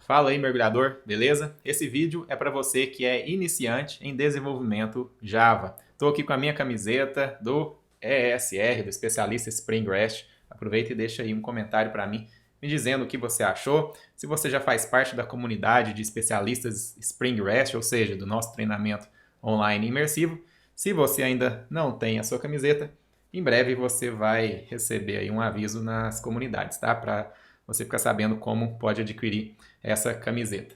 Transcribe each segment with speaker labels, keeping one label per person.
Speaker 1: Fala aí, mergulhador, beleza? Esse vídeo é para você que é iniciante em desenvolvimento Java. Estou aqui com a minha camiseta do ESR, do especialista Spring REST. Aproveita e deixa aí um comentário para mim, me dizendo o que você achou. Se você já faz parte da comunidade de especialistas Spring REST, ou seja, do nosso treinamento online imersivo. Se você ainda não tem a sua camiseta, em breve você vai receber aí um aviso nas comunidades, tá? Para você ficar sabendo como pode adquirir essa camiseta.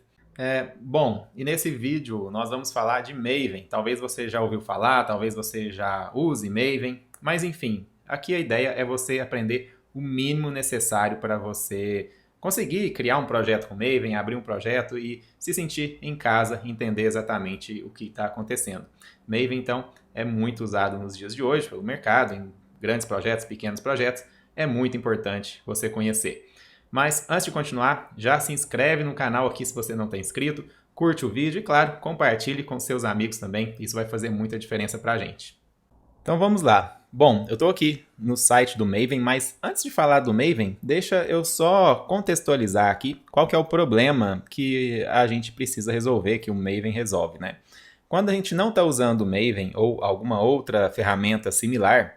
Speaker 1: Bom, e nesse vídeo nós vamos falar de Maven. Talvez você já ouviu falar, talvez você já use Maven, mas enfim, aqui a ideia é você aprender o mínimo necessário para você conseguir criar um projeto com Maven, abrir um projeto e se sentir em casa, entender exatamente o que está acontecendo. Maven, então, é muito usado nos dias de hoje pelo mercado, em grandes projetos, pequenos projetos, é muito importante você conhecer. Mas antes de continuar, já se inscreve no canal aqui se você não está inscrito, curte o vídeo e, claro, compartilhe com seus amigos também, isso vai fazer muita diferença para a gente. Então vamos lá. Bom, eu estou aqui no site do Maven, mas antes de falar do Maven, deixa eu só contextualizar aqui qual que é o problema que a gente precisa resolver, que o Maven resolve, né? Quando a gente não está usando o Maven ou alguma outra ferramenta similar,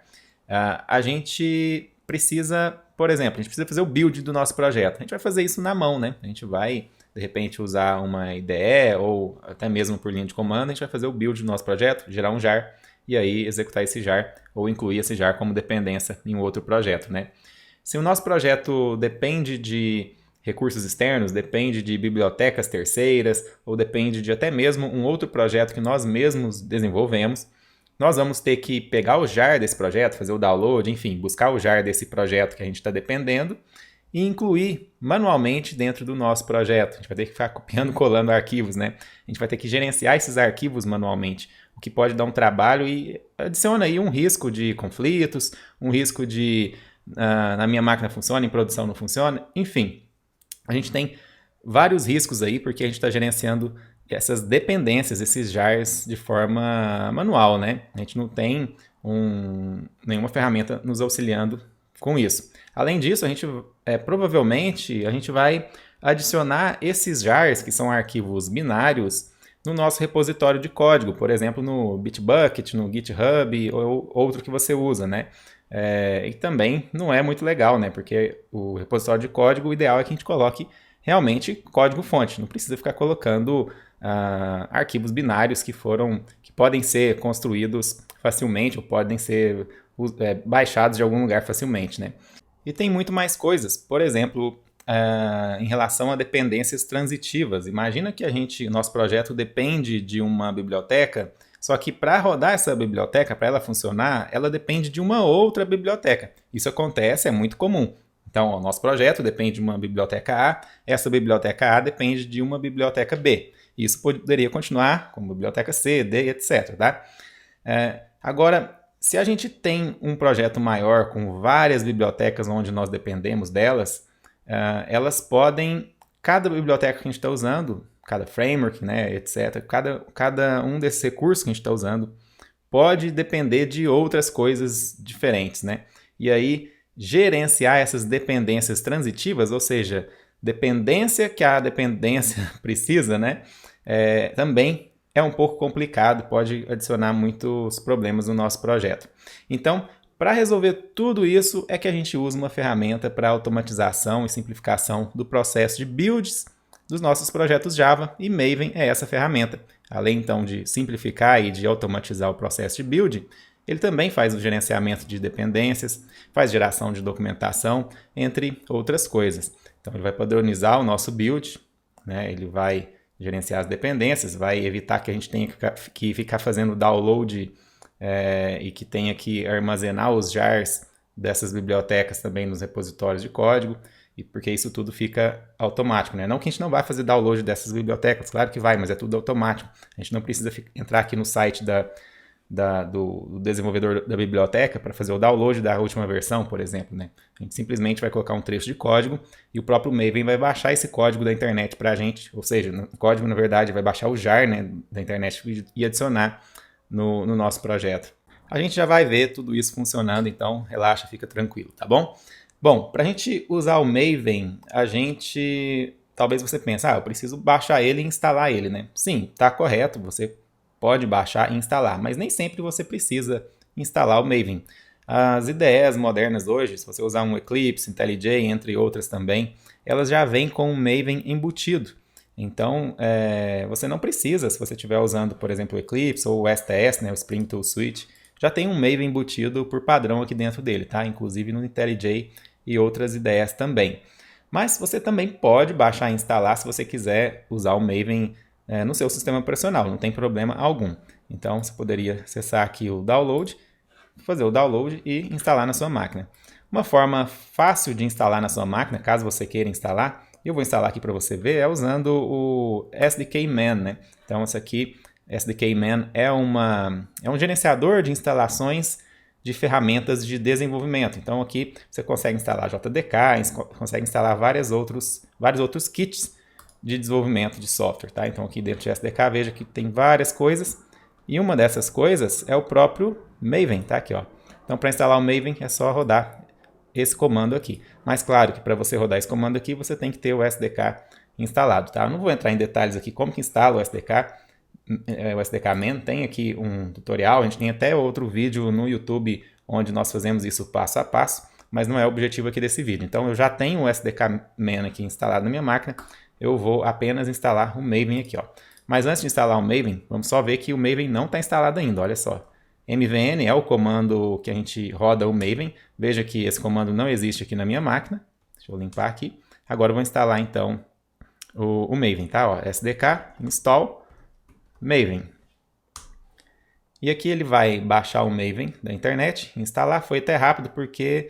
Speaker 1: a gente precisa, por exemplo, a gente precisa fazer o build do nosso projeto. A gente vai fazer isso na mão, né? A gente vai, de repente, usar uma IDE ou até mesmo por linha de comando, a gente vai fazer o build do nosso projeto, gerar um jar e aí executar esse jar ou incluir esse jar como dependência em outro projeto, né? Se o nosso projeto depende de recursos externos, depende de bibliotecas terceiras ou depende de até mesmo um outro projeto que nós mesmos desenvolvemos, nós vamos ter que pegar o jar desse projeto, fazer o download, enfim, buscar o jar desse projeto que a gente está dependendo e incluir manualmente dentro do nosso projeto. A gente vai ter que ficar copiando e colando arquivos, né? A gente vai ter que gerenciar esses arquivos manualmente, o que pode dar um trabalho e adiciona aí um risco de conflitos, um risco de na minha máquina funciona, em produção não funciona, enfim. A gente tem vários riscos aí porque a gente está gerenciando essas dependências, esses jars de forma manual, né? A gente não tem nenhuma ferramenta nos auxiliando com isso. Além disso, provavelmente a gente vai adicionar esses jars, que são arquivos binários, no nosso repositório de código, por exemplo, no Bitbucket, no GitHub ou outro que você usa, né? E também não é muito legal, né? Porque o repositório de código, o ideal é que a gente coloque realmente código-fonte, não precisa ficar colocando arquivos binários que podem ser construídos facilmente ou podem ser baixados de algum lugar facilmente, né? E tem muito mais coisas, por exemplo, em relação a dependências transitivas. Imagina que nosso projeto depende de uma biblioteca, só que para rodar essa biblioteca, para ela funcionar, ela depende de uma outra biblioteca. Isso acontece, é muito comum. Então, o nosso projeto depende de uma biblioteca A, essa biblioteca A depende de uma biblioteca B. Isso poderia continuar como biblioteca C, D, etc. Tá? Agora, se a gente tem um projeto maior com várias bibliotecas onde nós dependemos delas, cada biblioteca que a gente está usando, cada framework, né, etc., cada um desses recursos que a gente está usando pode depender de outras coisas diferentes, né? E aí, gerenciar essas dependências transitivas, ou seja, dependência que a dependência precisa, né? Também é um pouco complicado, pode adicionar muitos problemas no nosso projeto. Então, para resolver tudo isso é que a gente usa uma ferramenta para automatização e simplificação do processo de builds dos nossos projetos Java, e Maven é essa ferramenta. Além então de simplificar e de automatizar o processo de build, ele também faz o gerenciamento de dependências, faz geração de documentação, entre outras coisas. Então ele vai padronizar o nosso build, né? Ele vai gerenciar as dependências, vai evitar que a gente tenha que ficar fazendo download e que tenha que armazenar os jars dessas bibliotecas também nos repositórios de código, e porque isso tudo fica automático, né? Não que a gente não vai fazer download dessas bibliotecas, claro que vai, mas é tudo automático. A gente não precisa entrar aqui no site do desenvolvedor da biblioteca para fazer o download da última versão, por exemplo, né? A gente simplesmente vai colocar um trecho de código e o próprio Maven vai baixar esse código da internet para a gente, ou seja, o código, na verdade, vai baixar o jar, né, da internet e adicionar no nosso projeto. A gente já vai ver tudo isso funcionando, então relaxa, fica tranquilo, tá bom? Bom, para a gente usar o Maven, a gente talvez você pense, eu preciso baixar ele e instalar ele, né? Sim, está correto, você pode baixar e instalar, mas nem sempre você precisa instalar o Maven. As IDEs modernas hoje, se você usar um Eclipse, IntelliJ, entre outras também, elas já vêm com o Maven embutido. Então, você não precisa, se você estiver usando, por exemplo, o Eclipse ou o STS, né, o Spring Tool Suite, já tem um Maven embutido por padrão aqui dentro dele, tá? Inclusive no IntelliJ e outras ideias também. Mas você também pode baixar e instalar se você quiser usar o Maven no seu sistema operacional, não tem problema algum. Então, você poderia acessar aqui o download, fazer o download e instalar na sua máquina. Uma forma fácil de instalar na sua máquina, caso você queira instalar, eu vou instalar aqui para você ver, é usando o SDK Man, né? Então, esse aqui, SDK Man, é um gerenciador de instalações de ferramentas de desenvolvimento. Então, aqui você consegue instalar JDK, consegue instalar vários outros kits de desenvolvimento de software, tá? Então, aqui dentro de SDK, veja que tem várias coisas, e uma dessas coisas é o próprio Maven, tá? Aqui, ó. Então, para instalar o Maven, é só rodar esse comando aqui. Mas claro que para você rodar esse comando aqui, você tem que ter o SDK instalado, tá? Eu não vou entrar em detalhes aqui como que instala o SDK Man, tem aqui um tutorial, a gente tem até outro vídeo no YouTube onde nós fazemos isso passo a passo, mas não é o objetivo aqui desse vídeo. Então eu já tenho o SDK Man aqui instalado na minha máquina, eu vou apenas instalar o Maven aqui, ó. Mas antes de instalar o Maven, vamos só ver que o Maven não está instalado ainda, olha só. MVN é o comando que a gente roda o Maven. Veja que esse comando não existe aqui na minha máquina. Deixa eu limpar aqui. Agora eu vou instalar então o Maven, tá? Ó, SDK, install, Maven. E aqui ele vai baixar o Maven da internet, instalar. Foi até rápido porque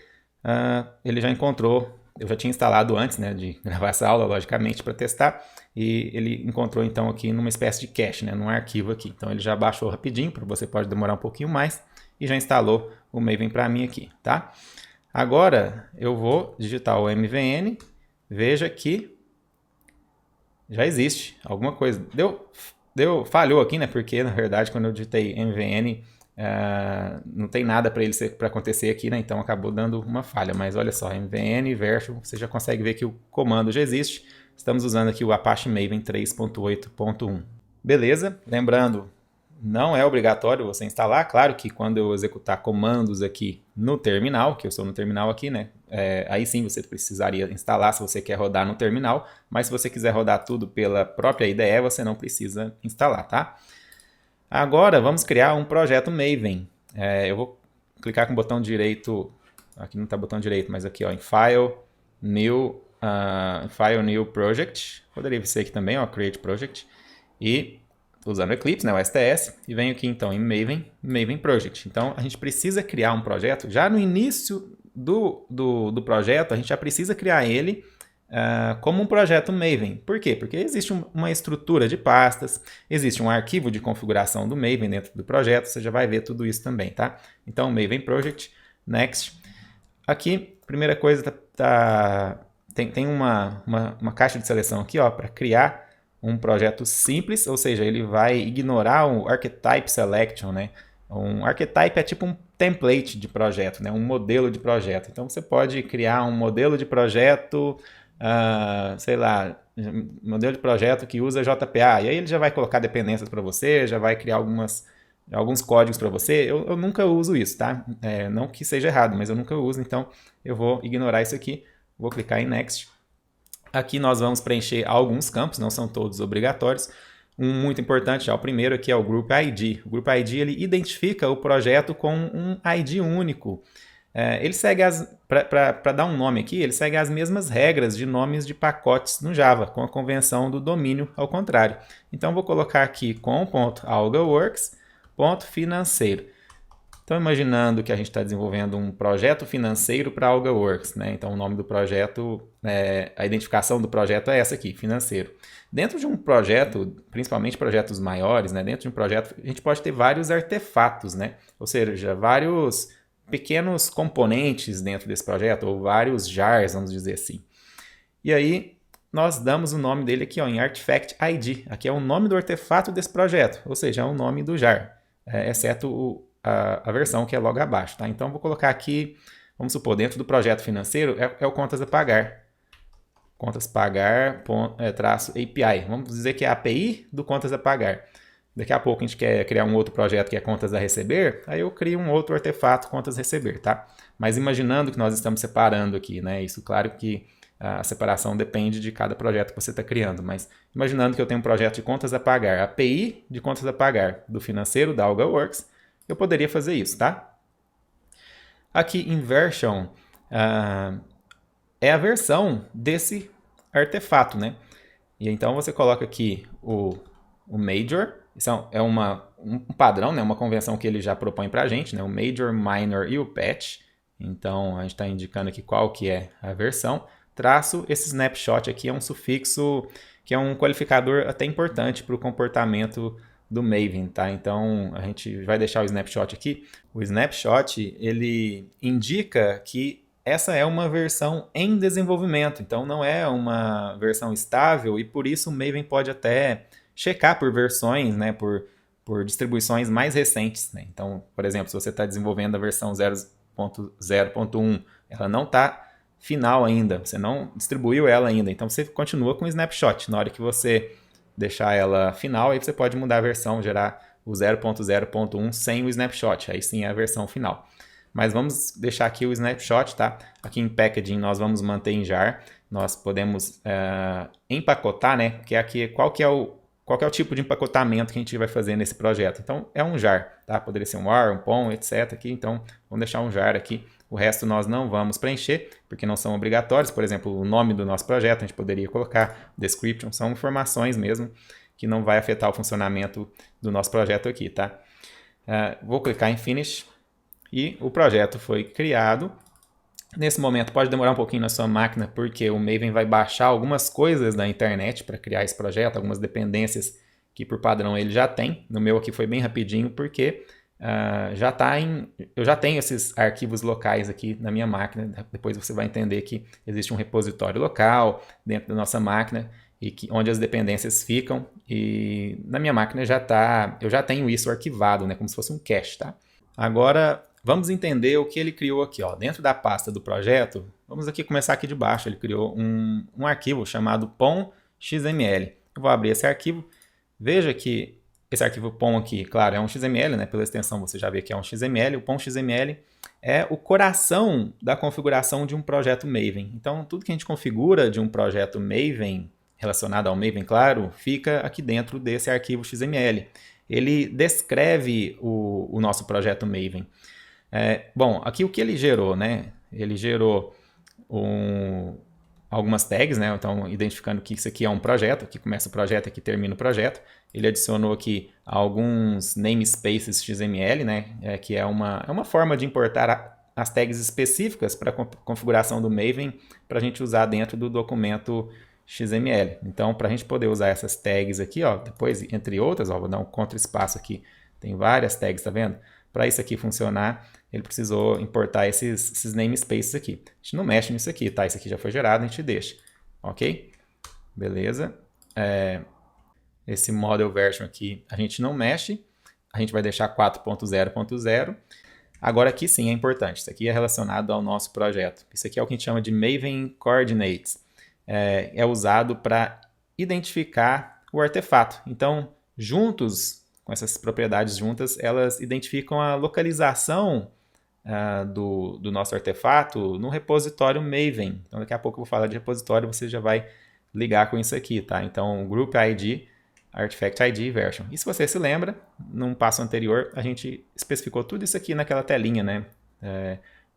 Speaker 1: ele já encontrou, eu já tinha instalado antes, né, de gravar essa aula, logicamente, para testar. E ele encontrou então aqui numa espécie de cache, né, num arquivo aqui. Então ele já baixou rapidinho, para você pode demorar um pouquinho mais, e já instalou o Maven para mim aqui, tá? Agora eu vou digitar o MVN, veja que já existe alguma coisa. Falhou aqui, né? Porque na verdade quando eu digitei MVN não tem nada para acontecer aqui, né? Então acabou dando uma falha. Mas olha só, MVN version, você já consegue ver que o comando já existe. Estamos usando aqui o Apache Maven 3.8.1. Beleza? Lembrando, não é obrigatório você instalar. Claro que quando eu executar comandos aqui no terminal, que eu estou no terminal aqui, né? Aí sim você precisaria instalar se você quer rodar no terminal. Mas se você quiser rodar tudo pela própria IDE, você não precisa instalar, tá? Agora vamos criar um projeto Maven. Eu vou clicar com o botão direito, aqui não está botão direito, mas aqui ó, em File, New Project, poderia ser aqui também, ó, Create Project, e usando o Eclipse, né, o STS, e venho aqui então em Maven Project. Então a gente precisa criar um projeto, já no início do projeto, a gente já precisa criar ele como um projeto Maven. Por quê? Porque existe uma estrutura de pastas, existe um arquivo de configuração do Maven dentro do projeto, você já vai ver tudo isso também, tá? Então, Maven Project, Next. Aqui, primeira coisa, tem uma caixa de seleção aqui, ó, para criar um projeto simples, ou seja, ele vai ignorar o Archetype Selection, né? Um archetype é tipo um template de projeto, né? Um modelo de projeto. Então, você pode criar um modelo de projeto sei lá, modelo de projeto que usa JPA, e aí ele já vai colocar dependências para você, já vai criar alguns códigos para você. Eu nunca uso isso, tá? Não que seja errado, mas eu nunca uso, então eu vou ignorar isso aqui, vou clicar em Next. Aqui nós vamos preencher alguns campos, não são todos obrigatórios. Um muito importante, já o primeiro aqui é o Group ID. O Group ID ele identifica o projeto com um ID único. Ele segue para dar um nome aqui, ele segue as mesmas regras de nomes de pacotes no Java, com a convenção do domínio ao contrário. Então, vou colocar aqui com.algaworks.financeiro. Então, imaginando que a gente está desenvolvendo um projeto financeiro para AlgaWorks, né? Então, o nome do projeto, a identificação do projeto é essa aqui, financeiro. Dentro de um projeto, principalmente projetos maiores, né? Dentro de um projeto, a gente pode ter vários artefatos, né? Ou seja, vários pequenos componentes dentro desse projeto, ou vários jars, vamos dizer assim. E aí, nós damos o nome dele aqui, ó, em Artifact ID. Aqui é o nome do artefato desse projeto, ou seja, é o nome do jar, exceto a versão que é logo abaixo, tá? Então, vou colocar aqui, vamos supor, dentro do projeto financeiro, é o contas a pagar. contas pagar, traço API. Vamos dizer que é a API do contas a pagar. Daqui a pouco a gente quer criar um outro projeto que é contas a receber, aí eu crio um outro artefato contas a receber, tá? Mas imaginando que nós estamos separando aqui, né? Isso, claro que a separação depende de cada projeto que você está criando, mas imaginando que eu tenho um projeto de contas a pagar, API de contas a pagar do financeiro da AlgaWorks, eu poderia fazer isso, tá? Aqui em version é a versão desse artefato, né? E então você coloca aqui o major, isso é um padrão, né? Uma convenção que ele já propõe para a gente, né? O major, minor e o patch. Então a gente está indicando aqui qual que é a versão. Traço, esse snapshot aqui é um sufixo que é um qualificador até importante para o comportamento do Maven, tá? Então a gente vai deixar o snapshot aqui. O snapshot ele indica que essa é uma versão em desenvolvimento, então não é uma versão estável e por isso o Maven pode até checar por versões, né, por distribuições mais recentes, né? Então, por exemplo, se você está desenvolvendo a versão 0.0.1, ela não está final ainda, você não distribuiu ela ainda, então você continua com o snapshot. Na hora que você deixar ela final, aí você pode mudar a versão, gerar o 0.0.1 sem o snapshot, aí sim é a versão final. Mas vamos deixar aqui o snapshot, tá? Aqui em packaging nós vamos manter em jar, nós podemos empacotar, né? Que é aqui, qual que é o tipo de empacotamento que a gente vai fazer nesse projeto. Então é um jar, tá? Poderia ser um war, um pom, etc. aqui, então vamos deixar um jar aqui. O resto nós não vamos preencher, porque não são obrigatórios. Por exemplo, o nome do nosso projeto a gente poderia colocar, description, são informações mesmo, que não vai afetar o funcionamento do nosso projeto aqui, tá? Vou clicar em Finish e o projeto foi criado. Nesse momento pode demorar um pouquinho na sua máquina, porque o Maven vai baixar algumas coisas da internet para criar esse projeto, algumas dependências que por padrão ele já tem. No meu aqui foi bem rapidinho, porque eu já tenho esses arquivos locais aqui na minha máquina. Depois você vai entender que existe um repositório local dentro da nossa máquina, e onde as dependências ficam. E na minha máquina eu já tenho isso arquivado, né, como se fosse um cache, tá? Agora vamos entender o que ele criou aqui, ó. Dentro da pasta do projeto, vamos aqui começar aqui de baixo. Ele criou um arquivo chamado pom.xml. Eu vou abrir esse arquivo. Veja que esse arquivo pom aqui, claro, é um XML, né? Pela extensão você já vê que é um XML. O pom.xml é o coração da configuração de um projeto Maven. Então, tudo que a gente configura de um projeto Maven, relacionado ao Maven, claro, fica aqui dentro desse arquivo XML. Ele descreve o nosso projeto Maven. Bom, aqui o que ele gerou, né? Ele gerou algumas tags, né? Então, identificando que isso aqui é um projeto, aqui começa o projeto, aqui termina o projeto. Ele adicionou aqui alguns namespaces XML, né? Que é uma forma de importar as tags específicas para a configuração do Maven para a gente usar dentro do documento XML. Então, para a gente poder usar essas tags aqui, ó, depois, entre outras, ó, vou dar um contra-espaço aqui, tem várias tags, tá vendo? Para isso aqui funcionar, ele precisou importar esses namespaces aqui. A gente não mexe nisso aqui, tá? Isso aqui já foi gerado, a gente deixa. Ok? Beleza. Esse model version aqui a gente não mexe. A gente vai deixar 4.0.0. Agora aqui sim é importante. Isso aqui é relacionado ao nosso projeto. Isso aqui é o que a gente chama de Maven Coordinates. É usado para identificar o artefato. Então, juntos, com essas propriedades juntas, elas identificam a localização do nosso artefato no repositório Maven. Então, daqui a pouco eu vou falar de repositório, você já vai ligar com isso aqui, tá? Então, Group ID, Artifact ID, Version. E se você se lembra, num passo anterior, a gente especificou tudo isso aqui naquela telinha, né?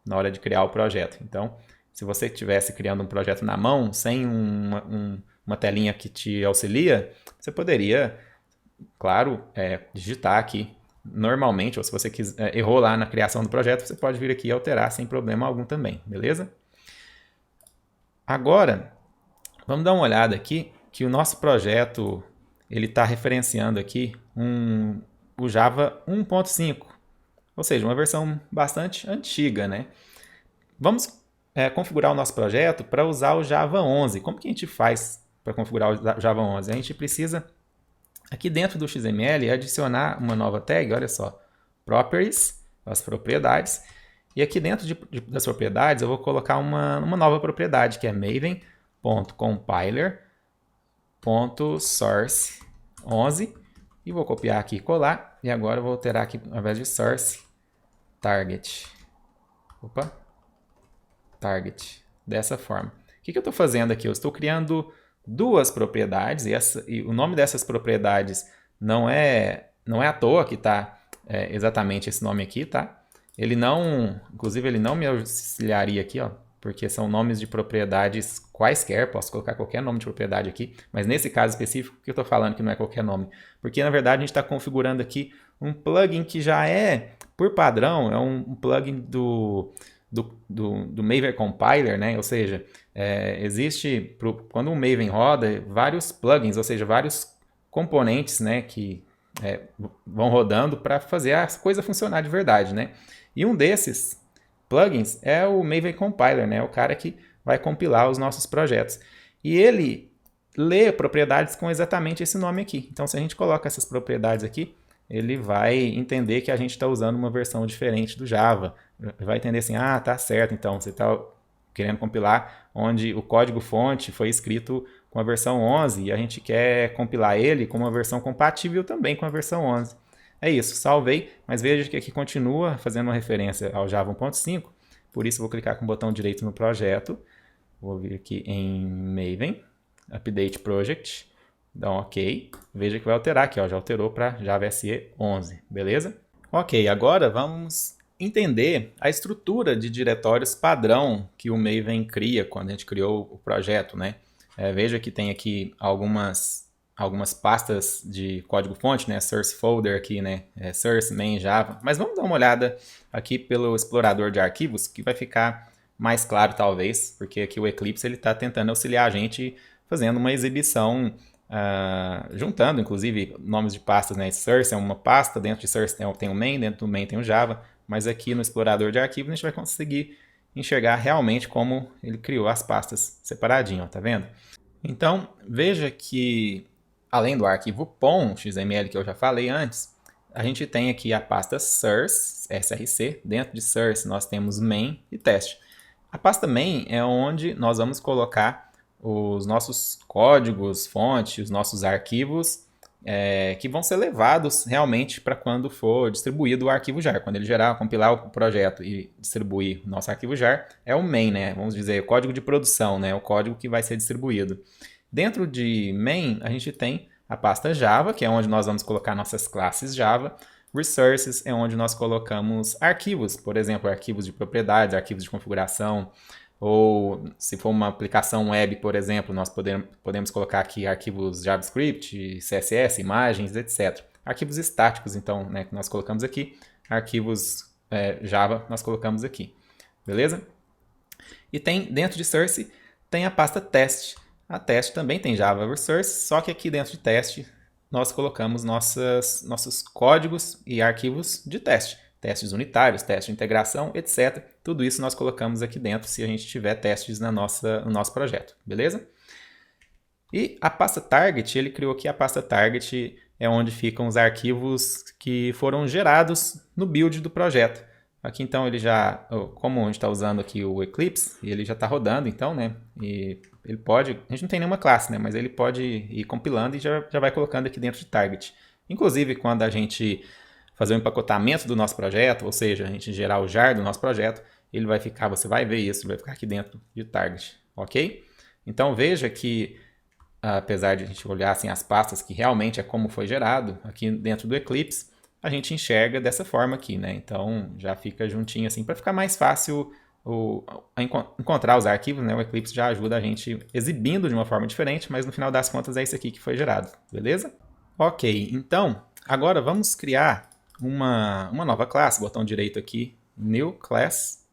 Speaker 1: Na hora de criar o projeto. Então, se você estivesse criando um projeto na mão, sem uma telinha que te auxilia, você poderia, claro, digitar aqui normalmente, ou se você errou lá na criação do projeto, você pode vir aqui e alterar sem problema algum também, beleza? Agora, vamos dar uma olhada aqui, que o nosso projeto ele está referenciando aqui o Java 1.5, ou seja, uma versão bastante antiga, né? Vamos configurar o nosso projeto para usar o Java 11. Como que a gente faz para configurar o Java 11? A gente precisa, aqui dentro do XML, adicionar uma nova tag, olha só, Properties, as propriedades, e aqui dentro das propriedades eu vou colocar uma nova propriedade, que é Maven .compiler.source11 e vou copiar aqui e colar. E agora eu vou alterar aqui, ao invés de source, target. Opa, target. Dessa forma. O que eu estou fazendo aqui? Eu estou criando duas propriedades e o nome dessas propriedades não é à toa que está exatamente esse nome aqui, tá? Inclusive ele não me auxiliaria aqui, ó, porque são nomes de propriedades quaisquer, posso colocar qualquer nome de propriedade aqui, mas nesse caso específico que eu estou falando que não é qualquer nome, porque na verdade a gente está configurando aqui um plugin que já é, por padrão, é um plugin do Maven Compiler, né? Ou seja, existe, quando o Maven roda, vários plugins, ou seja, vários componentes, né, que vão rodando para fazer a coisa funcionar de verdade, né? E um desses plugins é o Maven Compiler, né? O cara que vai compilar os nossos projetos. E ele lê propriedades com exatamente esse nome aqui. Então, se a gente coloca essas propriedades aqui, ele vai entender que a gente está usando uma versão diferente do Java. Vai entender assim, ah, tá certo, então você está querendo compilar onde o código-fonte foi escrito com a versão 11 e a gente quer compilar ele com uma versão compatível também com a versão 11. É isso, salvei, mas veja que aqui continua fazendo uma referência ao Java 1.5, por isso vou clicar com o botão direito no projeto, vou vir aqui em Maven, Update Project, dá um OK, veja que vai alterar aqui, ó, já alterou para Java SE 11, beleza? Ok, agora vamos entender a estrutura de diretórios padrão que o Maven cria quando a gente criou o projeto, né? Veja que tem aqui algumas pastas de código-fonte, né? Source folder aqui, né? Source, main, Java. Mas vamos dar uma olhada aqui pelo explorador de arquivos, que vai ficar mais claro, talvez, porque aqui o Eclipse está tentando auxiliar a gente fazendo uma exibição, juntando, inclusive, nomes de pastas, né? Source é uma pasta, dentro de Source tem o main, dentro do main tem o Java, mas aqui no explorador de arquivos a gente vai conseguir enxergar realmente como ele criou as pastas separadinho, ó, tá vendo? Então, veja que, além do arquivo .xml que eu já falei antes, a gente tem aqui a pasta source, src, dentro de source nós temos main e teste. A pasta main é onde nós vamos colocar os nossos códigos, fonte, os nossos arquivos que vão ser levados realmente para quando for distribuído o arquivo jar. Quando ele gerar, compilar o projeto e distribuir o nosso arquivo jar, é o main, né? Vamos dizer, o código de produção, né? O código que vai ser distribuído. Dentro de main, a gente tem a pasta Java, que é onde nós vamos colocar nossas classes Java. Resources é onde nós colocamos arquivos, por exemplo, arquivos de propriedades, arquivos de configuração, ou se for uma aplicação web, por exemplo, nós podemos colocar aqui arquivos JavaScript, CSS, imagens, etc. Arquivos estáticos, então, né, que nós colocamos aqui, arquivos Java nós colocamos aqui, beleza? E tem, dentro de Source, tem a pasta teste. A teste também tem Java Resource, só que aqui dentro de teste nós colocamos nossos códigos e arquivos de teste. Testes unitários, testes de integração, etc. Tudo isso nós colocamos aqui dentro se a gente tiver testes no nosso projeto, beleza? E a pasta target, ele criou aqui a pasta target, é onde ficam os arquivos que foram gerados no build do projeto. Aqui então ele já, como a gente está usando aqui o Eclipse, ele já está rodando então, né? E ele pode, a gente não tem nenhuma classe, né? Mas ele pode ir compilando e já vai colocando aqui dentro de target. Inclusive quando a gente fazer o empacotamento do nosso projeto, ou seja, a gente gerar o jar do nosso projeto, ele vai ficar, você vai ver isso, vai ficar aqui dentro de target, ok? Então veja que, apesar de a gente olhar assim, as pastas, que realmente é como foi gerado, aqui dentro do Eclipse, a gente enxerga dessa forma aqui, né? Então já fica juntinho assim, para ficar mais fácil encontrar os arquivos, né? O Eclipse já ajuda a gente exibindo de uma forma diferente, mas no final das contas é isso aqui que foi gerado, beleza? Ok, então agora vamos criar uma nova classe, botão direito aqui, New Class.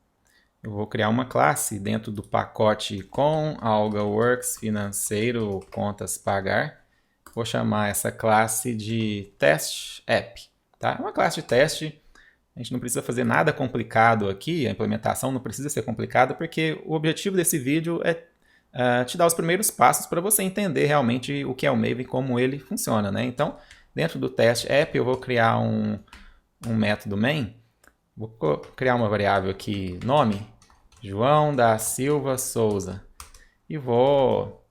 Speaker 1: Eu vou criar uma classe dentro do pacote com AlgaWorks, financeiro, contas pagar. Vou chamar essa classe de Test App. Tá? É uma classe de teste, a gente não precisa fazer nada complicado aqui, a implementação não precisa ser complicada, porque o objetivo desse vídeo é te dar os primeiros passos para você entender realmente o que é o Maven e como ele funciona, né? Então, dentro do Test App, eu vou criar um método main, vou criar uma variável aqui, nome, João da Silva Souza, e vou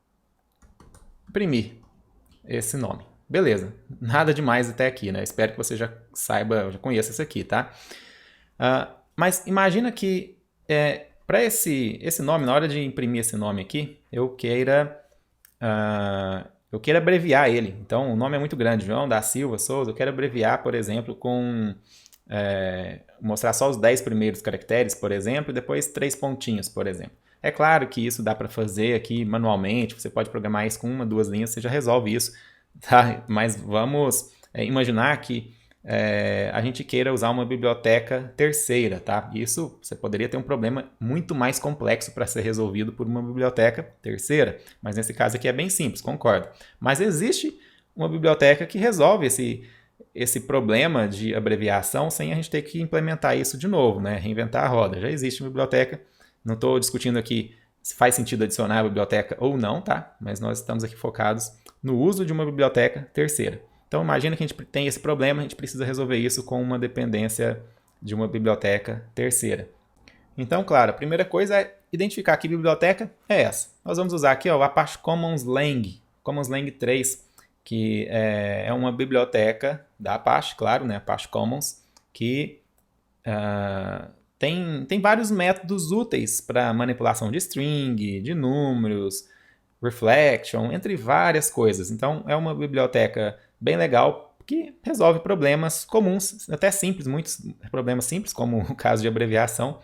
Speaker 1: imprimir esse nome. Beleza, nada demais até aqui, né? Espero que você já saiba, já conheça isso aqui, tá? Mas imagina que para esse nome, na hora de imprimir esse nome aqui, eu queira abreviar ele. Então, o nome é muito grande, João da Silva Souza. Eu quero abreviar, por exemplo, com mostrar só os 10 primeiros caracteres, por exemplo, e depois 3 pontinhos, por exemplo. É claro que isso dá para fazer aqui manualmente, você pode programar isso com 1, 2 linhas, você já resolve isso, tá? Mas vamos imaginar que a gente queira usar uma biblioteca terceira, tá? Isso você poderia ter um problema muito mais complexo para ser resolvido por uma biblioteca terceira, mas nesse caso aqui é bem simples, concordo. Mas existe uma biblioteca que resolve esse problema de abreviação sem a gente ter que implementar isso de novo, né? Reinventar a roda. Já existe uma biblioteca, não estou discutindo aqui se faz sentido adicionar a biblioteca ou não, tá? Mas nós estamos aqui focados no uso de uma biblioteca terceira. Então imagina que a gente tem esse problema, a gente precisa resolver isso com uma dependência de uma biblioteca terceira. Então, claro, a primeira coisa é identificar que biblioteca é essa. Nós vamos usar aqui o Apache Commons Lang, Commons Lang 3, que é uma biblioteca da Apache, claro, né, Apache Commons, que tem vários métodos úteis para manipulação de string, de números, reflection, entre várias coisas. Então, é uma biblioteca bem legal que resolve problemas comuns, até simples, muitos problemas simples, como o caso de abreviação.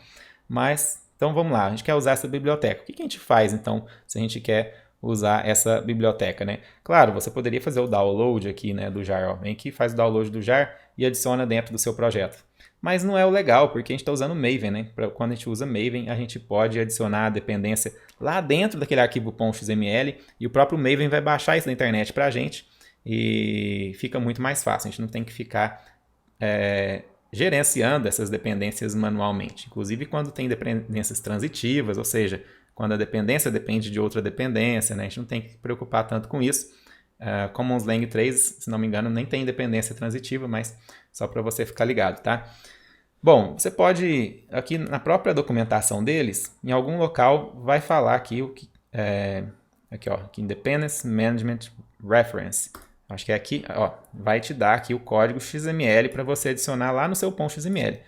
Speaker 1: Mas, então vamos lá, a gente quer usar essa biblioteca. O que a gente faz, então, se a gente quer usar essa biblioteca, né? Claro, você poderia fazer o download aqui, né, do jar. Ó. Vem aqui, faz o download do jar e adiciona dentro do seu projeto. Mas não é o legal, porque a gente está usando Maven, né? Quando a gente usa Maven, a gente pode adicionar a dependência lá dentro daquele arquivo .xml e o próprio Maven vai baixar isso da internet para a gente e fica muito mais fácil. A gente não tem que ficar gerenciando essas dependências manualmente. Inclusive quando tem dependências transitivas, ou seja, quando a dependência depende de outra dependência, né? A gente não tem que se preocupar tanto com isso. Commons Lang 3, se não me engano, nem tem dependência transitiva, mas só para você ficar ligado, tá? Bom, você pode, aqui na própria documentação deles, em algum local vai falar aqui o que aqui, ó, aqui Independence Management Reference. Acho que é aqui, ó, vai te dar aqui o código XML para você adicionar lá no seu .xml.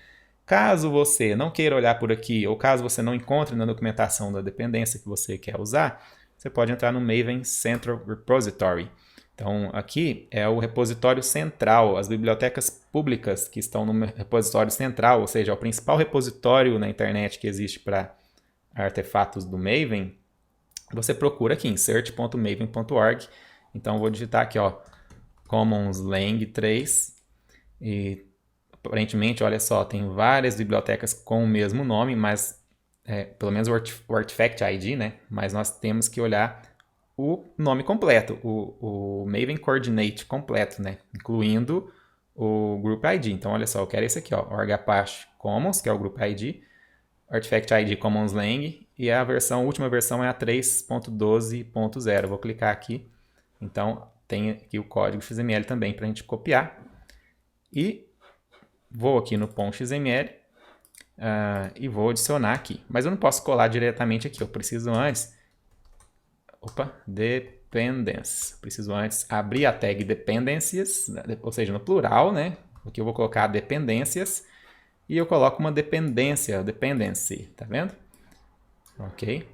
Speaker 1: Caso você não queira olhar por aqui, ou caso você não encontre na documentação da dependência que você quer usar, você pode entrar no Maven Central Repository. Então, aqui é o repositório central, as bibliotecas públicas que estão no repositório central, ou seja, é o principal repositório na internet que existe para artefatos do Maven. Você procura aqui em search.maven.org. Então, eu vou digitar aqui, ó, Commons Lang 3 e aparentemente, olha só, tem várias bibliotecas com o mesmo nome, mas pelo menos o Artifact ID, né? Mas nós temos que olhar o nome completo, o Maven Coordinate completo, né? Incluindo o Group ID. Então, olha só, eu quero esse aqui, ó, Org Apache Commons, que é o Group ID, Artifact ID Commons Lang, e a última versão é a 3.12.0. Vou clicar aqui. Então, tem aqui o código XML também para a gente copiar. E vou aqui no .xml e vou adicionar aqui. Mas eu não posso colar diretamente aqui. Eu preciso antes... Dependence. Preciso antes abrir a tag dependencies, ou seja, no plural, né? Aqui eu vou colocar dependências e eu coloco uma dependência, dependency, tá vendo? Ok.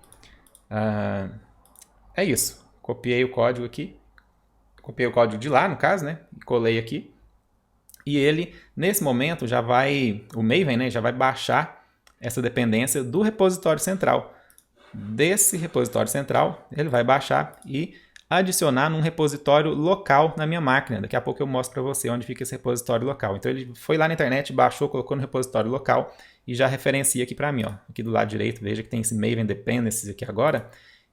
Speaker 1: É isso. Copiei o código aqui. Copiei o código de lá, no caso, né? E colei aqui. E ele, nesse momento, já vai... O Maven, né? Já vai baixar essa dependência do repositório central. Desse repositório central, ele vai baixar e adicionar num repositório local na minha máquina. Daqui a pouco eu mostro para você onde fica esse repositório local. Então ele foi lá na internet, baixou, colocou no repositório local e já referencia aqui para mim. Ó. Aqui do lado direito, veja que tem esse Maven Dependencies aqui agora.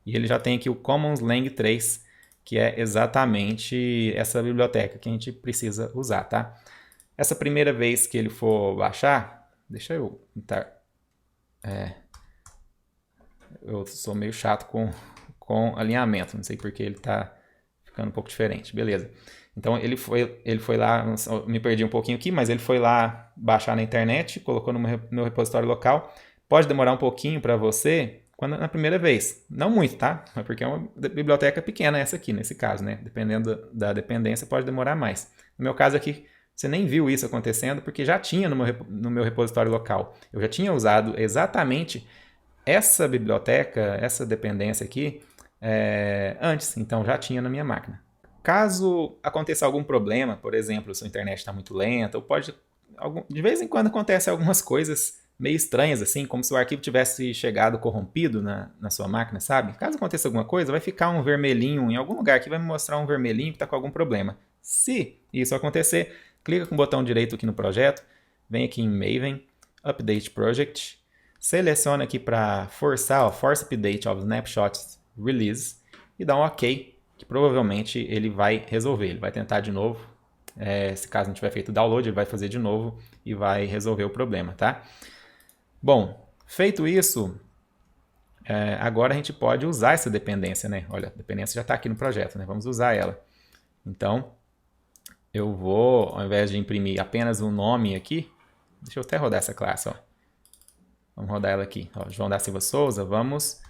Speaker 1: E ele já tem aqui o Commons Lang 3, que é exatamente essa biblioteca que a gente precisa usar, tá? Essa primeira vez que ele for baixar, deixa eu tentar... Eu sou meio chato com alinhamento, não sei porque ele está ficando um pouco diferente, beleza. Então ele foi lá, me perdi um pouquinho aqui, mas ele foi lá baixar na internet, colocou no meu repositório local. Pode demorar um pouquinho para você na primeira vez. Não muito, tá? Porque é uma biblioteca pequena essa aqui, nesse caso, né? Dependendo da dependência, pode demorar mais. No meu caso aqui, você nem viu isso acontecendo, porque já tinha no meu repositório local. Eu já tinha usado exatamente essa biblioteca, essa dependência aqui, antes. Então, já tinha na minha máquina. Caso aconteça algum problema, por exemplo, sua internet está muito lenta, ou de vez em quando acontece algumas coisas meio estranhas, assim, como se o arquivo tivesse chegado corrompido na sua máquina, sabe? Caso aconteça alguma coisa, vai ficar um vermelhinho em algum lugar aqui, vai me mostrar um vermelhinho que está com algum problema. Se isso acontecer, clica com o botão direito aqui no projeto, vem aqui em Maven, Update Project, seleciona aqui para forçar, Force Update of Snapshots Release, e dá um OK, que provavelmente ele vai resolver. Ele vai tentar de novo. Se caso não tiver feito o download, ele vai fazer de novo e vai resolver o problema, tá? Bom, feito isso, agora a gente pode usar essa dependência, né? Olha, a dependência já está aqui no projeto, né? Vamos usar ela. Então, eu vou, ao invés de imprimir apenas um nome aqui, deixa eu até rodar essa classe, ó. Vamos rodar ela aqui, ó, João da Silva Souza. Vamos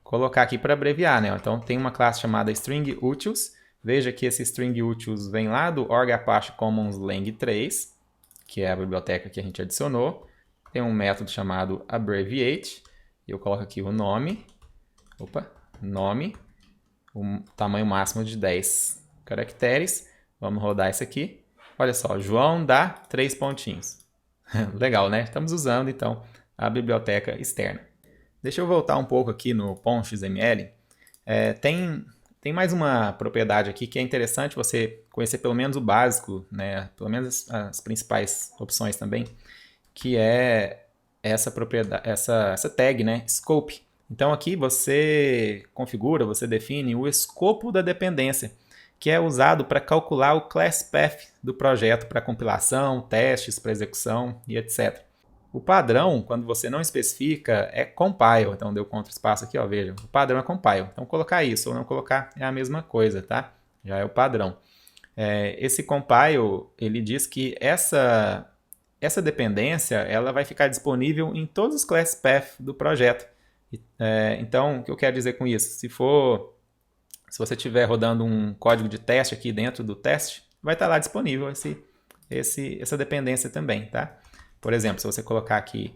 Speaker 1: colocar aqui para abreviar, né? Então, tem uma classe chamada String Utils. Veja que esse String Utils vem lá do Org Apache Commons Lang 3, que é a biblioteca que a gente adicionou. Tem um método chamado abbreviate, e eu coloco aqui o nome, o tamanho máximo de 10 caracteres. Vamos rodar isso aqui. Olha só, João dá 3 pontinhos. Legal, né? Estamos usando, então, a biblioteca externa. Deixa eu voltar um pouco aqui no pom.xml. Tem mais uma propriedade aqui que é interessante você conhecer pelo menos o básico, né? Pelo menos as principais opções também, que é essa propriedade, essa tag, né? Scope. Então aqui você configura, você define o escopo da dependência, que é usado para calcular o class path do projeto para compilação, testes, para execução e etc. O padrão, quando você não especifica, é compile. Então deu contra espaço aqui, ó, veja. O padrão é compile. Então colocar isso ou não colocar é a mesma coisa, tá? Já é o padrão. Esse compile, ele diz que essa dependência ela vai ficar disponível em todos os class path do projeto. Então, o que eu quero dizer com isso? Se você estiver rodando um código de teste aqui dentro do teste, vai estar lá disponível essa dependência também, tá? Por exemplo, se você colocar aqui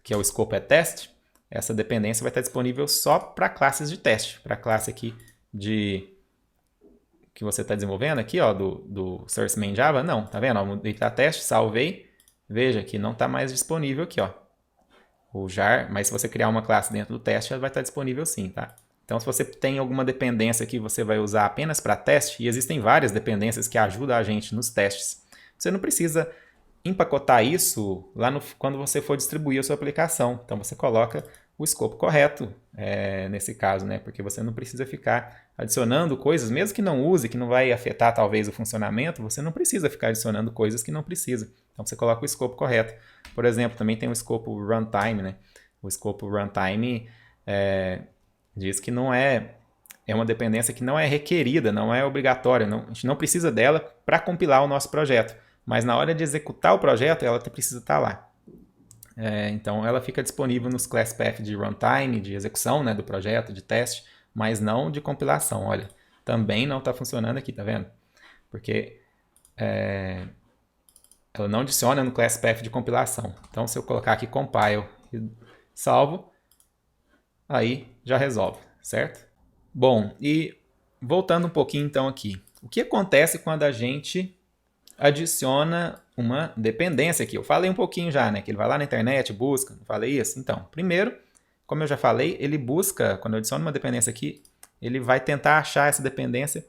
Speaker 1: que o escopo é teste, essa dependência vai estar disponível só para classes de teste, para a classe aqui que você está desenvolvendo aqui, ó, do Source Main Java, não, tá vendo? Mudei para teste, salvei, veja que não está mais disponível aqui, ó, o jar, mas se você criar uma classe dentro do teste, ela vai estar disponível sim, tá? Então, se você tem alguma dependência que você vai usar apenas para teste, e existem várias dependências que ajudam a gente nos testes, você não precisa empacotar isso lá quando você for distribuir a sua aplicação. Então, você coloca o escopo correto nesse caso, né? Porque você não precisa ficar adicionando coisas, mesmo que não use, que não vai afetar talvez o funcionamento, você não precisa ficar adicionando coisas que não precisa. Então, você coloca o escopo correto. Por exemplo, também tem o escopo runtime, né? O escopo runtime diz que não é uma dependência que não é requerida, não é obrigatória, a gente não precisa dela para compilar o nosso projeto. Mas na hora de executar o projeto, ela precisa estar lá. Então, ela fica disponível nos class path de runtime, de execução, né, do projeto, de teste, mas não de compilação. Olha, também não está funcionando aqui, tá vendo? Porque ela não adiciona no class path de compilação. Então, se eu colocar aqui compile e salvo, aí já resolve, certo? Bom, e voltando um pouquinho então aqui. O que acontece quando a gente adiciona uma dependência aqui? Eu falei um pouquinho já, né? Que ele vai lá na internet, busca, não falei isso? Então, primeiro, como eu já falei, ele busca, quando eu adiciono uma dependência aqui, ele vai tentar achar essa dependência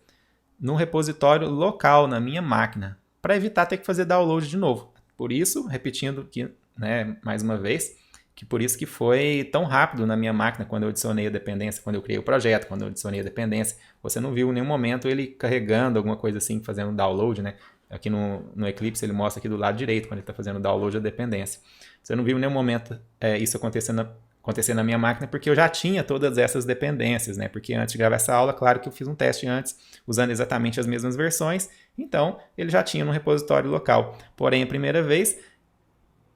Speaker 1: num repositório local na minha máquina, para evitar ter que fazer download de novo. Por isso, repetindo aqui, né, mais uma vez, que por isso que foi tão rápido na minha máquina quando eu adicionei a dependência, quando eu criei o projeto, quando eu adicionei a dependência. Você não viu em nenhum momento ele carregando alguma coisa assim, fazendo download, né? Aqui no Eclipse ele mostra aqui do lado direito, quando ele está fazendo download da dependência. Você não viu em nenhum momento isso acontecer na minha máquina, porque eu já tinha todas essas dependências, né? Porque antes de gravar essa aula, claro que eu fiz um teste antes, usando exatamente as mesmas versões, então ele já tinha no repositório local. Porém, a primeira vez,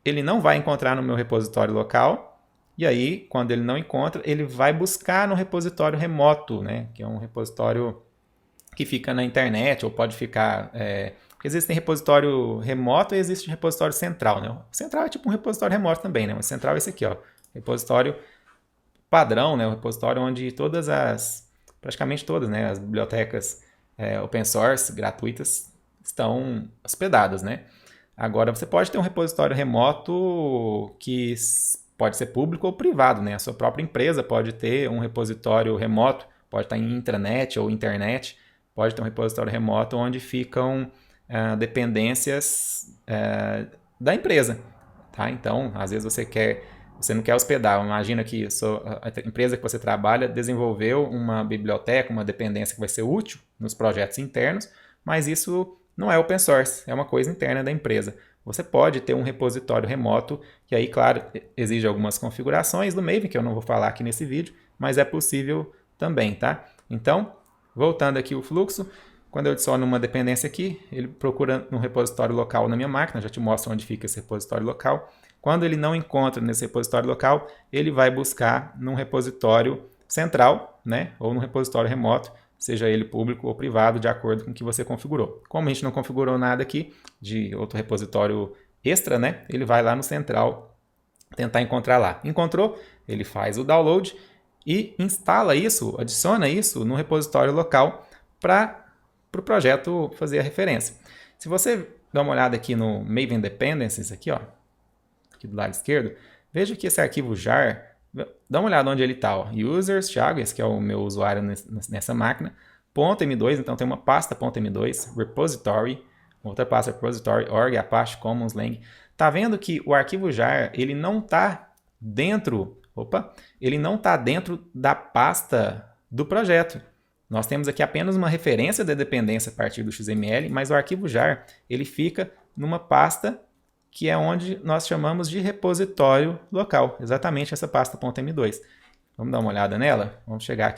Speaker 1: ele não vai encontrar no meu repositório local E aí, quando ele não encontra, ele vai buscar no repositório remoto, né? Que é um repositório que fica na internet, ou pode ficar... porque existem repositório remoto e existe repositório central, né? O central é tipo um repositório remoto também, né? O central é esse aqui, ó. Repositório padrão, né? O repositório onde praticamente todas, né? As bibliotecas open source, gratuitas, estão hospedadas, né? Agora, você pode ter um repositório remoto que pode ser público ou privado, né? A sua própria empresa pode ter um repositório remoto, pode estar em intranet ou internet, pode ter um repositório remoto onde ficam dependências da empresa, tá? Então, às vezes você não quer hospedar. Imagina que a empresa que você trabalha desenvolveu uma biblioteca, uma dependência que vai ser útil nos projetos internos, mas isso não é open source, é uma coisa interna da empresa. Você pode ter um repositório remoto, que aí, claro, exige algumas configurações do Maven, que eu não vou falar aqui nesse vídeo, mas é possível também, tá? Então, voltando aqui o fluxo, quando eu adiciono uma dependência aqui, ele procura no repositório local na minha máquina, já te mostro onde fica esse repositório local. Quando ele não encontra nesse repositório local, ele vai buscar num repositório central, né, ou num repositório remoto, seja ele público ou privado, de acordo com o que você configurou. Como a gente não configurou nada aqui de outro repositório extra, né, ele vai lá no central tentar encontrar lá. Encontrou, ele faz o download e instala isso, adiciona isso no repositório local para o projeto fazer a referência. Se você dá uma olhada aqui no Maven Dependencies, aqui, ó, aqui do lado esquerdo, veja que esse arquivo jar, dá uma olhada onde ele está. Users, Thiago, esse que é o meu usuário nessa máquina, .m2, então tem uma pasta .m2, repository, outra pasta repository, org, apache, commons, lang. Tá vendo que o arquivo jar, ele não está dentro, ele não está dentro da pasta do projeto. Nós temos aqui apenas uma referência da dependência a partir do XML, mas o arquivo jar, ele fica numa pasta que é onde nós chamamos de repositório local, exatamente essa pasta .m2. Vamos dar uma olhada nela? Vamos chegar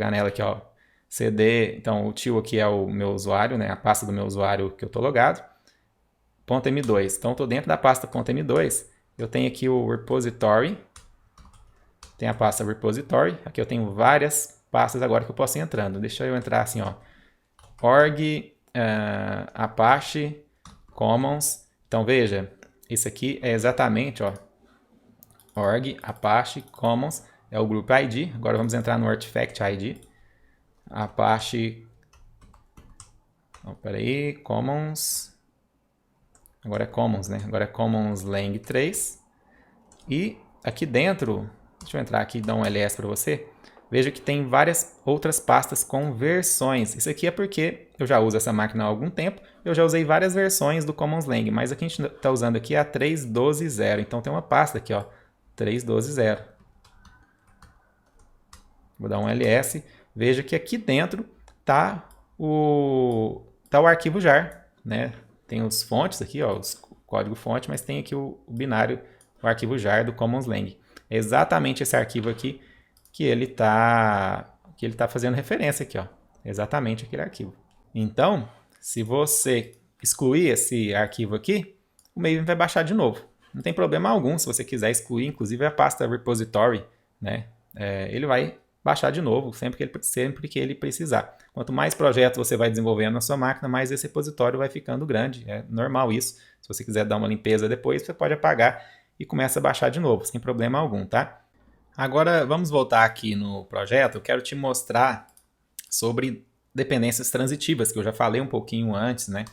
Speaker 1: nela aqui, ó. CD, então o tio aqui é o meu usuário, né? A pasta do meu usuário que eu estou logado. .m2. Então, estou dentro da pasta .m2. Eu tenho aqui o repository. Tem a pasta repository. Aqui eu tenho várias pastas agora que eu posso ir entrando. Deixa eu entrar assim, ó. Org, Apache, Commons. Então, veja, isso aqui é exatamente, ó, org, Apache, Commons, é o Group ID. Agora vamos entrar no Artifact ID. Apache, Commons. Agora é Commons, né? Agora é Commons Lang 3. E aqui dentro, deixa eu entrar aqui e dar um ls para você. Veja que tem várias outras pastas com versões. Isso aqui é porque eu já uso essa máquina há algum tempo. Eu já usei várias versões do Commons Lang, mas a que a gente está usando aqui é a 3.12.0. Então tem uma pasta aqui, ó, 3.12.0. Vou dar um ls. Veja que aqui dentro está o arquivo jar, né? Tem os fontes aqui, ó, o código fonte, mas tem aqui o binário, o arquivo jar do Commons Lang. É exatamente esse arquivo aqui que ele tá fazendo referência aqui, ó. Exatamente aquele arquivo. Então, se você excluir esse arquivo aqui, o Maven vai baixar de novo. Não tem problema algum se você quiser excluir, inclusive a pasta repository, né? Ele vai baixar de novo sempre que ele precisar. Quanto mais projetos você vai desenvolvendo na sua máquina, mais esse repositório vai ficando grande. É normal isso. Se você quiser dar uma limpeza depois, você pode apagar e começa a baixar de novo, sem problema algum, tá? Agora, vamos voltar aqui no projeto. Eu quero te mostrar sobre dependências transitivas, que eu já falei um pouquinho antes, né?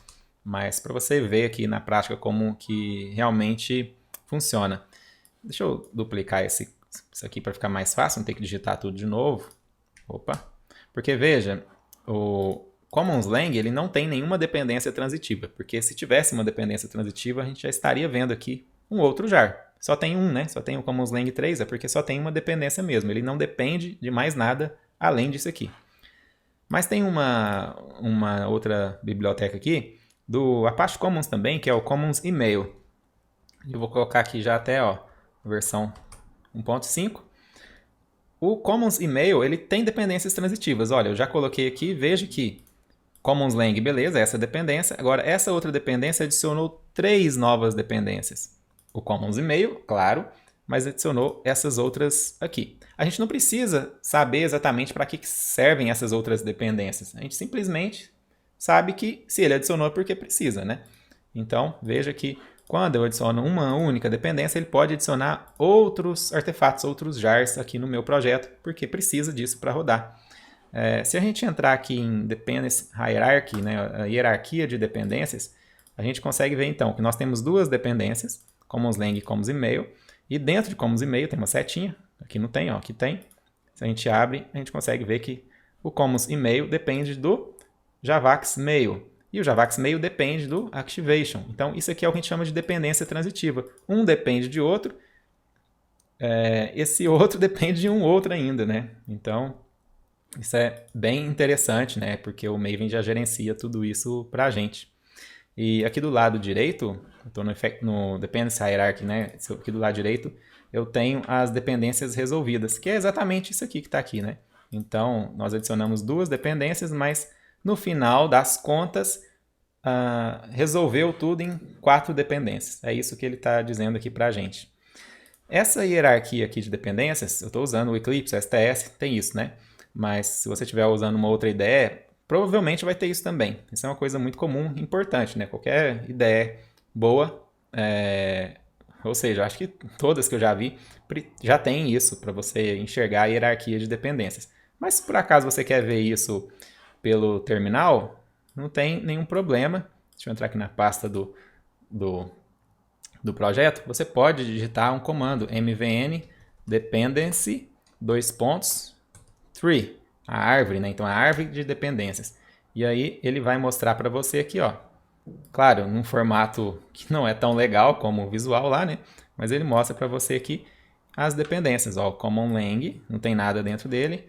Speaker 1: Mas para você ver aqui na prática como que realmente funciona. Deixa eu duplicar isso aqui para ficar mais fácil, não ter que digitar tudo de novo. Porque veja, o Commons Lang ele não tem nenhuma dependência transitiva, porque se tivesse uma dependência transitiva, a gente já estaria vendo aqui um outro jar. Só tem um, né? Só tem o Commons Lang 3, é porque só tem uma dependência mesmo. Ele não depende de mais nada além disso aqui. Mas tem uma outra biblioteca aqui, do Apache Commons também, que é o Commons Email. Eu vou colocar aqui já até, ó, a versão 1.5. O Commons Email, ele tem dependências transitivas. Olha, eu já coloquei aqui, veja que Commons Lang, beleza, essa dependência. Agora, essa outra dependência adicionou 3 novas dependências. O Commons Email, claro, mas adicionou essas outras aqui. A gente não precisa saber exatamente para que servem essas outras dependências. A gente simplesmente sabe que se ele adicionou é porque precisa, né? Então, veja que quando eu adiciono uma única dependência, ele pode adicionar outros artefatos, outros jars aqui no meu projeto, porque precisa disso para rodar. Se a gente entrar aqui em Dependency Hierarchy, né, a hierarquia de dependências, a gente consegue ver então que nós temos duas dependências, Commons Lang e Commons Email, e dentro de Commons Email tem uma setinha, aqui não tem, ó, aqui tem. Se a gente abre, a gente consegue ver que o Commons Email depende do Javax Mail, e o Javax Mail depende do Activation. Então, isso aqui é o que a gente chama de dependência transitiva. Um depende de outro, esse outro depende de um outro ainda, né? Então, isso é bem interessante, né? Porque o Maven já gerencia tudo isso para a gente. E aqui do lado direito, eu estou no Dependency Hierarchy, né? Aqui do lado direito, eu tenho as dependências resolvidas, que é exatamente isso aqui que está aqui, né? Então, nós adicionamos duas dependências, mas no final das contas, resolveu tudo em 4 dependências. É isso que ele está dizendo aqui para a gente. Essa hierarquia aqui de dependências, eu estou usando o Eclipse, o STS, tem isso, né? Mas se você estiver usando uma outra ideia, provavelmente vai ter isso também. Isso é uma coisa muito comum, importante, né? Qualquer ideia boa, ou seja, acho que todas que eu já vi já tem isso para você enxergar a hierarquia de dependências. Mas se por acaso você quer ver isso pelo terminal, não tem nenhum problema. Deixa eu entrar aqui na pasta do projeto. Você pode digitar um comando mvn dependency tree, a árvore, né? Então a árvore de dependências. E aí ele vai mostrar para você aqui, ó. Claro, num formato que não é tão legal como o visual lá, né? Mas ele mostra para você aqui as dependências, ó. O Common Lang não tem nada dentro dele.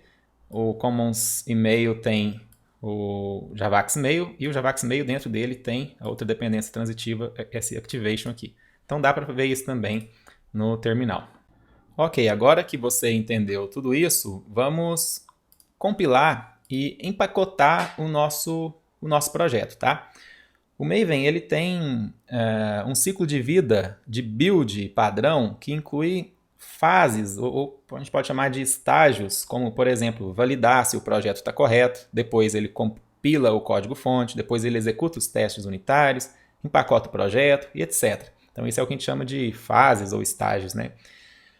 Speaker 1: O Commons Email tem o Javax Mail e o Javax Mail dentro dele tem a outra dependência transitiva, esse Activation aqui. Então dá para ver isso também no terminal. Ok, agora que você entendeu tudo isso, vamos compilar e empacotar o nosso projeto, tá? O Maven ele tem um ciclo de vida de build padrão que inclui fases, ou a gente pode chamar de estágios, como, por exemplo, validar se o projeto está correto, depois ele compila o código-fonte, depois ele executa os testes unitários, empacota o projeto e etc. Então, isso é o que a gente chama de fases ou estágios, né?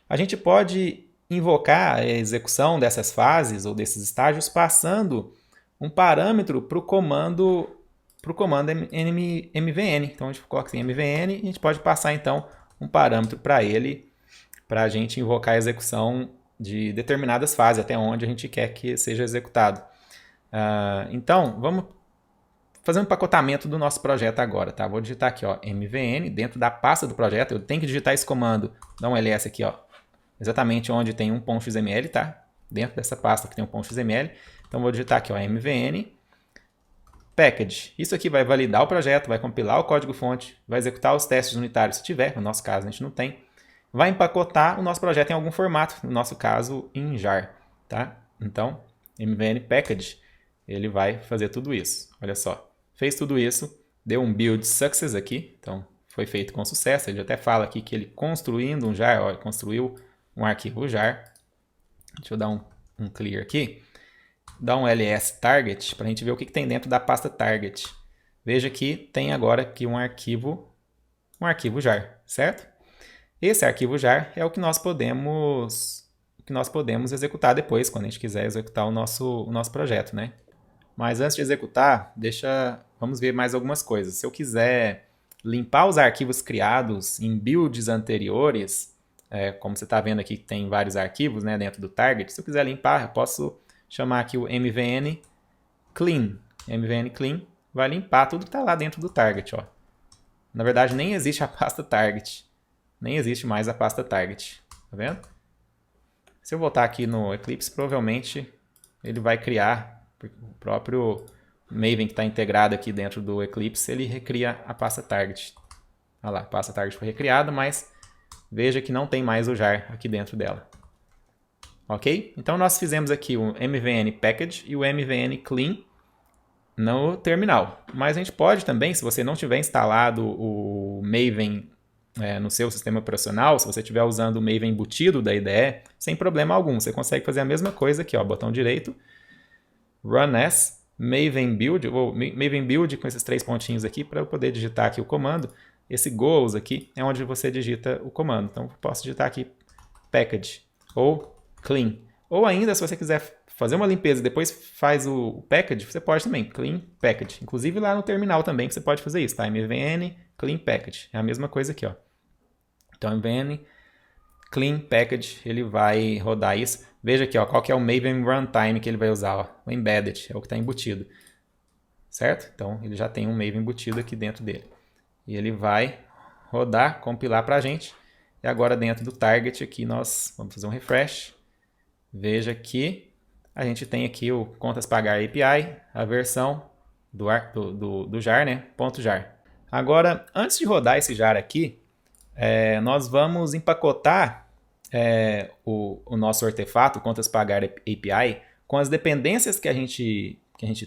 Speaker 1: A gente pode invocar a execução dessas fases ou desses estágios passando um parâmetro para o comando mvn. Então, a gente coloca assim, mvn, e a gente pode passar, então, um parâmetro para ele, para a gente invocar a execução de determinadas fases, até onde a gente quer que seja executado. Então, vamos fazer um empacotamento do nosso projeto agora, tá? Vou digitar aqui, ó, mvn, dentro da pasta do projeto, eu tenho que digitar esse comando, dar um ls aqui, ó, exatamente onde tem um .xml, tá? Dentro dessa pasta que tem um .xml. Então, vou digitar aqui, ó, mvn package. Isso aqui vai validar o projeto, vai compilar o código-fonte, vai executar os testes unitários, se tiver, no nosso caso a gente não tem. Vai empacotar o nosso projeto em algum formato, no nosso caso em jar, tá? Então, mvn package, ele vai fazer tudo isso. Olha só, fez tudo isso, deu um build success aqui, então foi feito com sucesso. Ele até fala aqui que ele construindo um jar, ó, ele construiu um arquivo jar. Deixa eu dar um clear aqui. Dá um ls target para a gente ver o que tem dentro da pasta target. Veja que tem agora aqui um arquivo jar, certo? Esse arquivo jar é o que nós podemos executar depois, quando a gente quiser executar o nosso projeto, né? Mas antes de executar, vamos ver mais algumas coisas. Se eu quiser limpar os arquivos criados em builds anteriores, como você está vendo aqui, tem vários arquivos, né, dentro do target. Se eu quiser limpar, eu posso chamar aqui o mvn clean. mvn clean vai limpar tudo que está lá dentro do target, ó. Na verdade, nem existe a pasta target. Nem existe mais a pasta target. Tá vendo? Se eu voltar aqui no Eclipse, provavelmente ele vai criar, o próprio Maven que está integrado aqui dentro do Eclipse, ele recria a pasta target. Olha lá, a pasta target foi recriada, mas veja que não tem mais o jar aqui dentro dela. Ok? Então nós fizemos aqui o mvn package e o mvn clean no terminal. Mas a gente pode também, se você não tiver instalado o Maven no seu sistema operacional, se você estiver usando o Maven embutido da IDE, sem problema algum. Você consegue fazer a mesma coisa aqui, ó, botão direito, Run as, Maven Build, ou Maven Build com esses 3 pontinhos aqui para eu poder digitar aqui o comando. Esse goals aqui é onde você digita o comando. Então, eu posso digitar aqui package ou clean. Ou ainda, se você quiser fazer uma limpeza e depois faz o package, você pode também, clean package. Inclusive lá no terminal também você pode fazer isso, tá? mvn clean package. É a mesma coisa aqui, ó. Então, mvn clean package, ele vai rodar isso. Veja aqui, ó, qual que é o Maven runtime que ele vai usar, ó. O embedded, é o que está embutido. Certo? Então, ele já tem um Maven embutido aqui dentro dele. E ele vai rodar, compilar para a gente. E agora dentro do target aqui nós vamos fazer um refresh. Veja que a gente tem aqui o contas pagar API, a versão do jar, né? .jar. Agora, antes de rodar esse jar aqui, nós vamos empacotar o nosso artefato, contas pagar API, com as dependências que a gente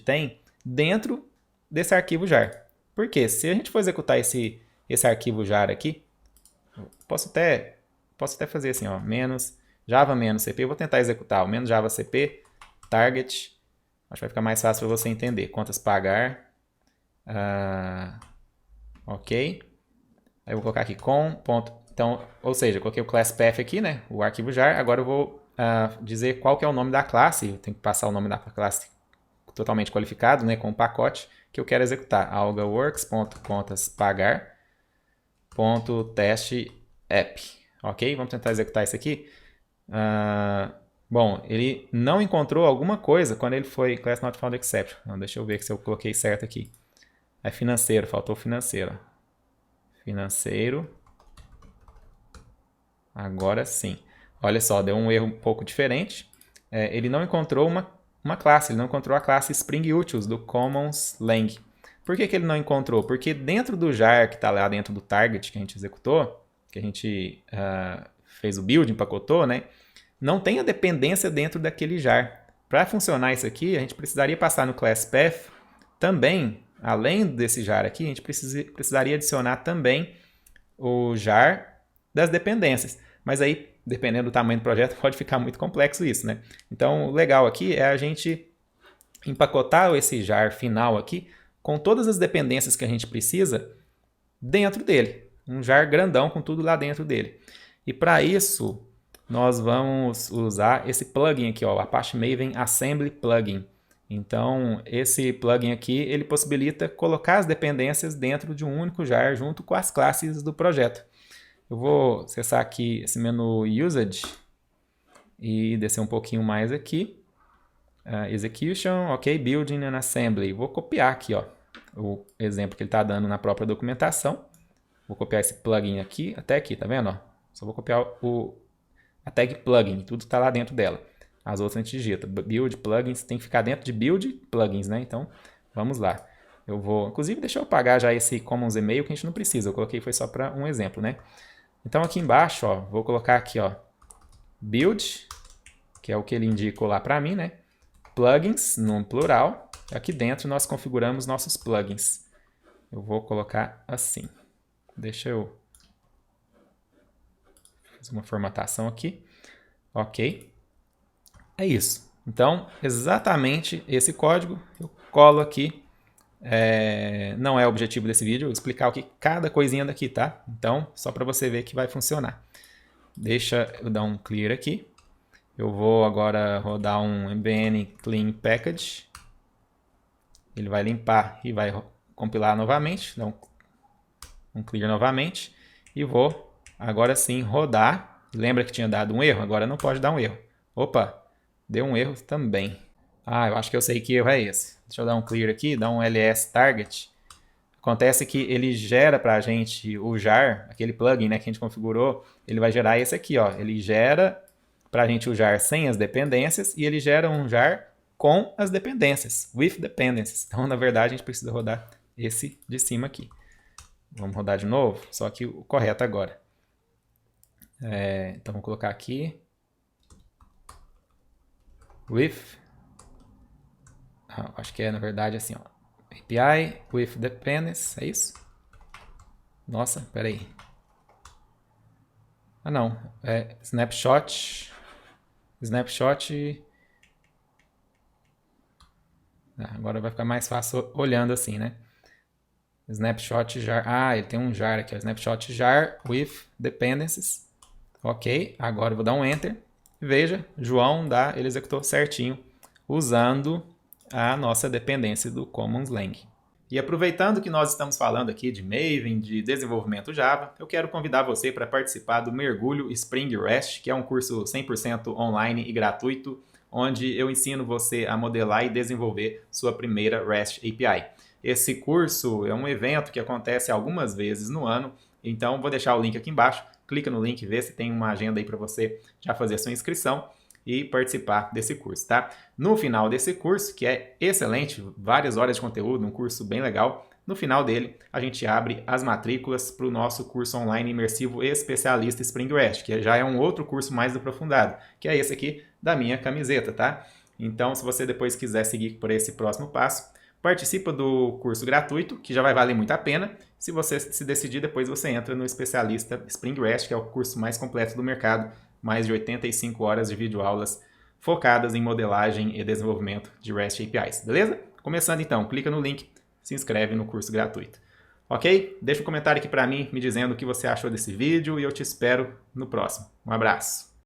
Speaker 1: tem dentro desse arquivo jar. Por quê? Se a gente for executar esse arquivo jar aqui, posso até fazer assim, ó, menos java menos cp, eu vou tentar executar o menos java cp, target, acho que vai ficar mais fácil para você entender, contas pagar, ok, aí eu vou colocar aqui com, ponto, então, ou seja, eu coloquei o class path aqui, né, o arquivo jar, agora eu vou dizer qual que é o nome da classe, eu tenho que passar o nome da classe totalmente qualificado, né, com o pacote que eu quero executar, algaworks.contaspagar.testapp, ok? Vamos tentar executar isso aqui. Bom, ele não encontrou alguma coisa quando ele foi class not found exception. Então, deixa eu ver se eu coloquei certo aqui. É financeiro, faltou financeiro. Financeiro. Agora sim. Olha só, deu um erro um pouco diferente. Ele não encontrou uma classe, ele não encontrou a classe Spring Utils do Commons Lang. Por que ele não encontrou? Porque dentro do jar que está lá dentro do target que a gente executou, que a gente fez o build, empacotou, né? Não tem a dependência dentro daquele jar. Para funcionar isso aqui, a gente precisaria passar no class path também, além desse jar aqui, a gente precisaria adicionar também o jar das dependências. Mas aí, dependendo do tamanho do projeto, pode ficar muito complexo isso, né? Então, o legal aqui é a gente empacotar esse jar final aqui com todas as dependências que a gente precisa dentro dele. Um jar grandão com tudo lá dentro dele. E para isso, nós vamos usar esse plugin aqui, ó, o Apache Maven Assembly Plugin. Então, esse plugin aqui, ele possibilita colocar as dependências dentro de um único jar junto com as classes do projeto. Eu vou acessar aqui esse menu Usage e descer um pouquinho mais aqui. Execution, ok, Building and Assembly. Vou copiar aqui, ó, o exemplo que ele está dando na própria documentação. Vou copiar esse plugin aqui, até aqui, tá vendo? Ó? Só vou copiar a tag plugin, tudo está lá dentro dela. As outras a gente digita. Build, plugins, tem que ficar dentro de build, plugins, né? Então, vamos lá. Eu vou, inclusive, deixa eu apagar já esse Commons Email que a gente não precisa. Eu coloquei foi só para um exemplo, né? Então, aqui embaixo, ó, vou colocar aqui, ó, build, que é o que ele indicou lá para mim, né? Plugins, no plural. Aqui dentro nós configuramos nossos plugins. Eu vou colocar assim. Deixa eu fazer uma formatação aqui. Ok. É isso. Então, exatamente esse código eu colo aqui. Não é o objetivo desse vídeo, eu explicar o que cada coisinha daqui, tá? Então, só para você ver que vai funcionar. Deixa eu dar um clear aqui. Eu vou agora rodar um mvn clean package. Ele vai limpar e vai compilar novamente. Dá um clear novamente. E vou agora sim rodar. Lembra que tinha dado um erro? Agora não pode dar um erro. Opa, deu um erro também. Eu acho que eu sei que erro é esse. Deixa eu dar um clear aqui, dar um ls target. Acontece que ele gera para a gente o jar, aquele plugin, né, que a gente configurou, ele vai gerar esse aqui, ó. Ele gera para a gente o jar sem as dependências e ele gera um jar com as dependências, with dependencies. Então, na verdade, a gente precisa rodar esse de cima aqui. Vamos rodar de novo, só que o correto agora. Então, vou colocar aqui with, acho que na verdade assim, ó, API with dependencies, é isso? Nossa, peraí. Ah, não. É snapshot. Snapshot. Agora vai ficar mais fácil olhando assim, né? Snapshot jar. Ah, ele tem um jar aqui, ó. Snapshot jar with dependencies. Ok, agora eu vou dar um Enter. Veja, João ele executou certinho usando a nossa dependência do Commons Lang. E aproveitando que nós estamos falando aqui de Maven, de desenvolvimento Java, eu quero convidar você para participar do Mergulho Spring REST, que é um curso 100% online e gratuito, onde eu ensino você a modelar e desenvolver sua primeira REST API. Esse curso é um evento que acontece algumas vezes no ano, então vou deixar o link aqui embaixo. Clica no link, vê se tem uma agenda aí para você já fazer a sua inscrição e participar desse curso, tá? No final desse curso, que é excelente, várias horas de conteúdo, um curso bem legal, no final dele a gente abre as matrículas para o nosso curso online imersivo especialista Spring REST, que já é um outro curso mais aprofundado, que é esse aqui da minha camiseta, tá? Então, se você depois quiser seguir por esse próximo passo, participa do curso gratuito, que já vai valer muito a pena. Se você se decidir, depois você entra no especialista Spring REST, que é o curso mais completo do mercado, mais de 85 horas de videoaulas focadas em modelagem e desenvolvimento de REST APIs, beleza? Começando então, clica no link, se inscreve no curso gratuito. Ok? Deixa um comentário aqui para mim me dizendo o que você achou desse vídeo e eu te espero no próximo. Um abraço!